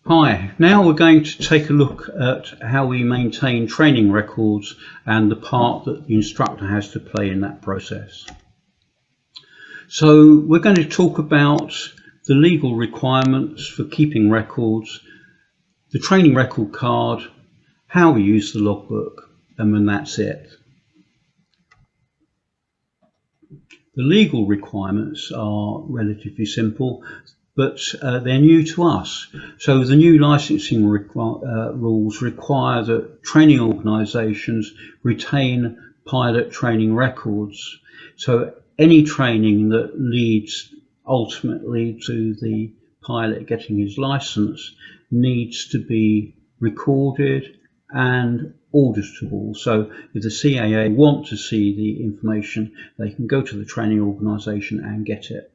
Hi, now we're going to take a look at how we maintain training records and the part that the instructor has to play in that process. So we're going to talk about the legal requirements for keeping records, the training record card, how we use the logbook, and then that's it. The legal requirements are relatively simple, but they're new to us. So the new licensing rules require that training organisations retain pilot training records. So any training that leads ultimately to the pilot getting his licence needs to be recorded and auditable. So if the CAA want to see the information, they can go to the training organisation and get it.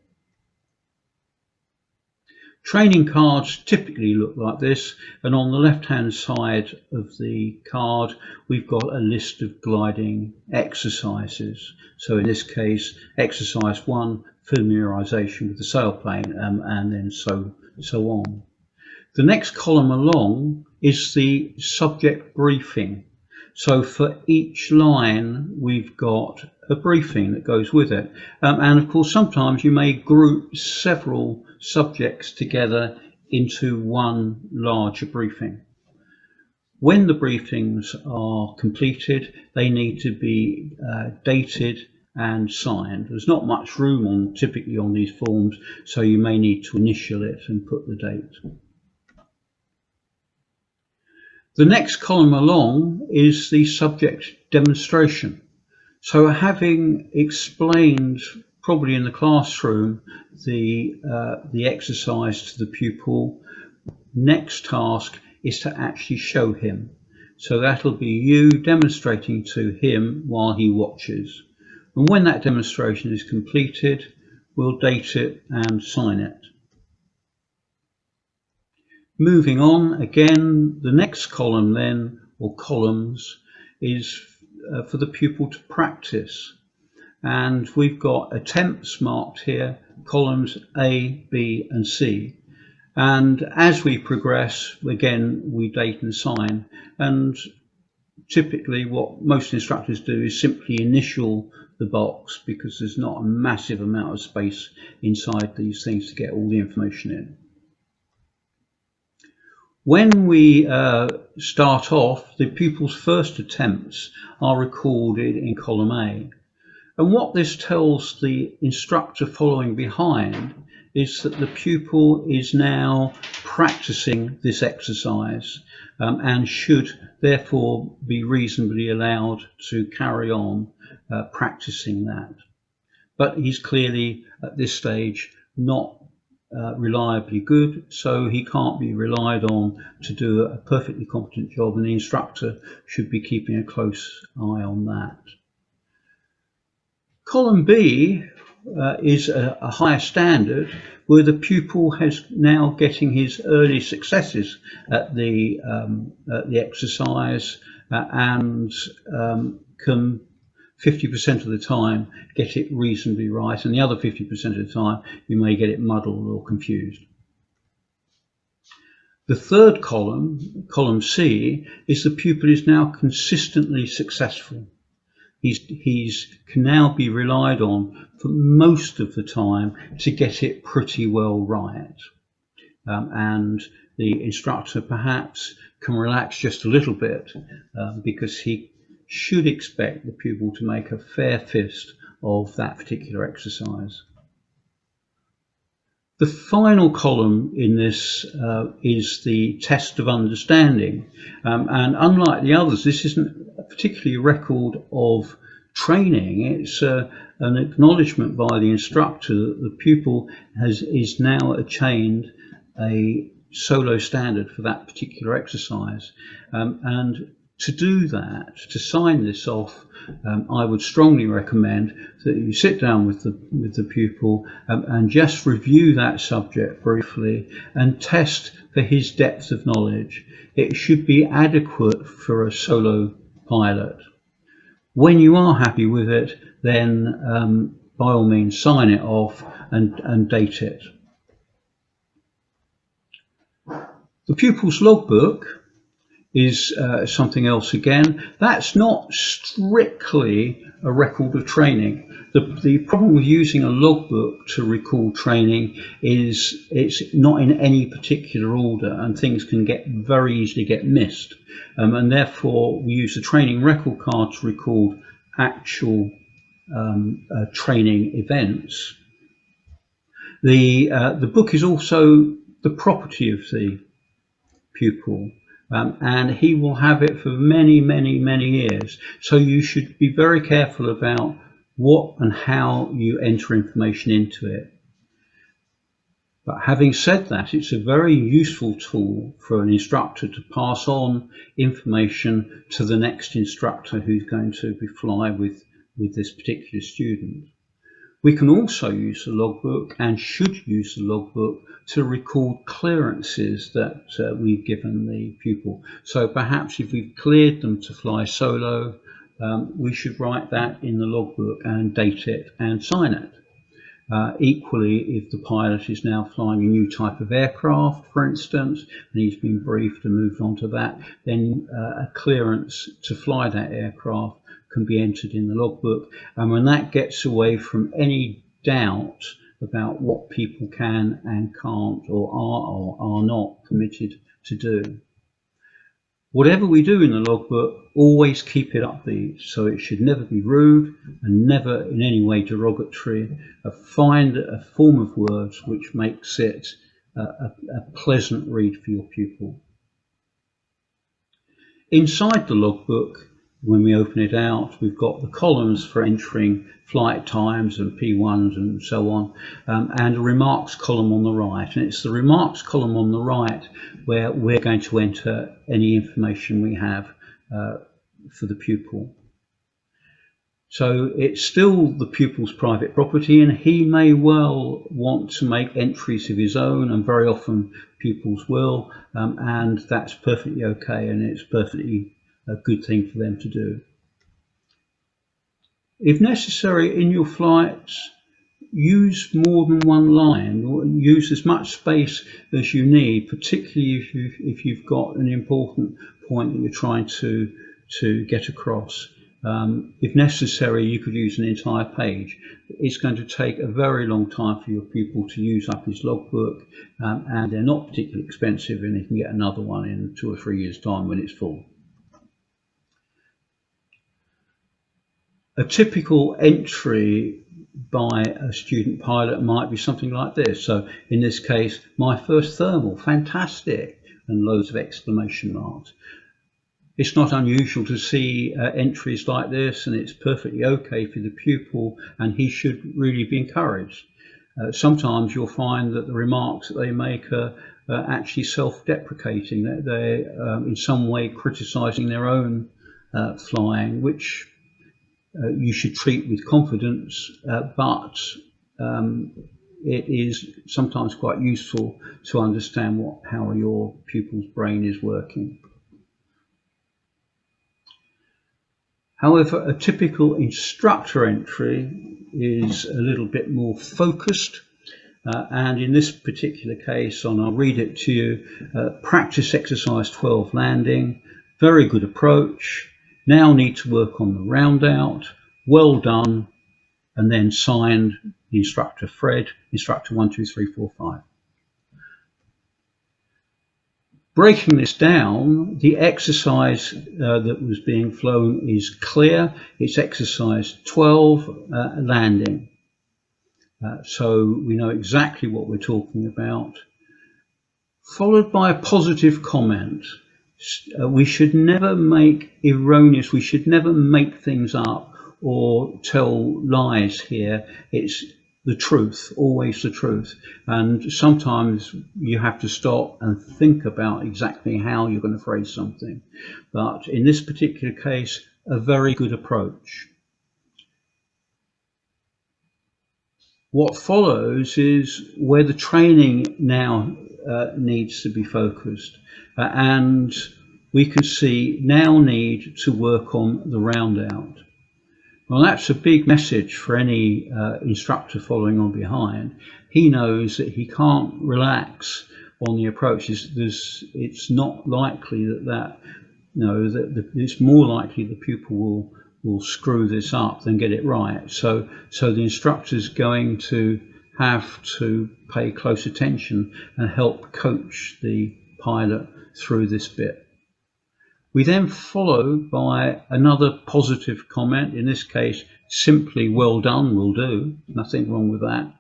Training cards typically look like this, and on the left hand side of the card we've got a list of gliding exercises. So in this case, exercise 1, familiarisation with the sailplane, and then so on. The next column along is the subject briefing. So for each line we've got a briefing that goes with it, and of course sometimes you may group several subjects together into one larger briefing. When the briefings are completed, they need to be dated and signed. There's not much room typically on these forms, so you may need to initial it and put the date. The next column along is the subject demonstration. So having explained, probably in the classroom, the exercise to the pupil, next task is to actually show him. So that'll be you demonstrating to him while he watches. And when that demonstration is completed, we'll date it and sign it. Moving on, again, the next column then, or columns, is for the pupil to practice. And we've got attempts marked here, columns A, B and C. And as we progress, again, we date and sign. And typically what most instructors do is simply initial the box, because there's not a massive amount of space inside these things to get all the information in. When we start off, the pupil's first attempts are recorded in column A. And what this tells the instructor following behind is that the pupil is now practicing this exercise and should therefore be reasonably allowed to carry on practicing that. But he's clearly at this stage not reliably good, so he can't be relied on to do a perfectly competent job, and the instructor should be keeping a close eye on that. Column B is a higher standard, where the pupil has now getting his early successes at the exercise and can 50% of the time get it reasonably right, and the other 50% of the time you may get it muddled or confused. The third column, column C, is the pupil is now consistently successful. He can now be relied on for most of the time to get it pretty well right. And the instructor perhaps can relax just a little bit because he should expect the pupil to make a fair fist of that particular exercise. The final column in this is the test of understanding, and unlike the others, this isn't particularly a record of training. It's an acknowledgement by the instructor that the pupil is now attained a solo standard for that particular exercise, and to do that, to sign this off, I would strongly recommend that you sit down with the pupil and just review that subject briefly and test for his depth of knowledge. It should be adequate for a solo pilot. When you are happy with it, then by all means sign it off and date it. The pupil's logbook is something else again. That's not strictly a record of training. The problem with using a logbook to record training is it's not in any particular order, and things can very easily get missed. And therefore we use the training record card to record actual training events. The book is also the property of the pupil. And he will have it for many, many, many years. So you should be very careful about what and how you enter information into it. But having said that, it's a very useful tool for an instructor to pass on information to the next instructor who's going to be fly with this particular student. We can also use the logbook, and should use the logbook, to record clearances that we've given the pupil. So perhaps if we've cleared them to fly solo, we should write that in the logbook and date it and sign it. Equally, if the pilot is now flying a new type of aircraft, for instance, and he's been briefed and moved on to that, then a clearance to fly that aircraft can be entered in the logbook. And when that gets away from any doubt about what people can and can't or are not permitted to do. Whatever we do in the logbook, always keep it upbeat, so it should never be rude and never in any way derogatory. Find a form of words which makes it a pleasant read for your pupil. Inside the logbook, when we open it out, we've got the columns for entering flight times and P1s and so on, and a remarks column on the right. And it's the remarks column on the right where we're going to enter any information we have for the pupil. So it's still the pupil's private property, and he may well want to make entries of his own, and very often pupils will, and that's perfectly okay, and it's perfectly a good thing for them to do. If necessary in your flights, use more than one line, or use as much space as you need, particularly if you've got an important point that you're trying to get across. If necessary, you could use an entire page. It's going to take a very long time for your pupil to use up his logbook, and they're not particularly expensive, and he can get another one in 2 or 3 years' time when it's full. A typical entry by a student pilot might be something like this. So in this case, my first thermal, fantastic, and loads of exclamation marks. It's not unusual to see entries like this, and it's perfectly okay for the pupil, and he should really be encouraged. Sometimes you'll find that the remarks that they make are actually self-deprecating, that they're in some way criticising their own flying, which you should treat with confidence, but it is sometimes quite useful to understand how your pupil's brain is working. However, a typical instructor entry is a little bit more focused, and in this particular case, and I'll read it to you, practice exercise 12 landing, very good approach, now need to work on the round out, well done, and then signed the instructor Fred, instructor 1, 2, 3, 4, 5. Breaking this down, the exercise that was being flown is clear. It's exercise 12, landing. So we know exactly what we're talking about. Followed by a positive comment. We should never make erroneous, we should never make things up or tell lies here. It's the truth, always the truth. And sometimes you have to stop and think about exactly how you're going to phrase something. But in this particular case, a very good approach. What follows is where the training now needs to be focused. And we can see now need to work on the round out. Well, that's a big message for any instructor following on behind. He knows that he can't relax on the approach. It's not likely that it's more likely the pupil will screw this up than get it right. So the instructor is going to have to pay close attention and help coach the pilot through this bit. We then follow by another positive comment, in this case simply "well done" will do, nothing wrong with that,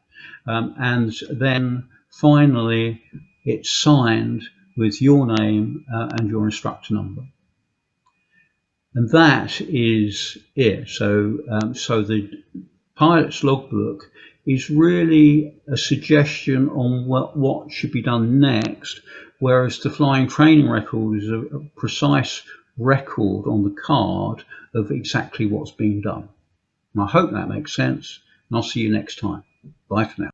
and then finally it's signed with your name and your instructor number. And that is it. So the pilot's logbook is really a suggestion on what should be done next, whereas the flying training record is a precise record on the card of exactly what's being done. And I hope that makes sense, and I'll see you next time. Bye for now.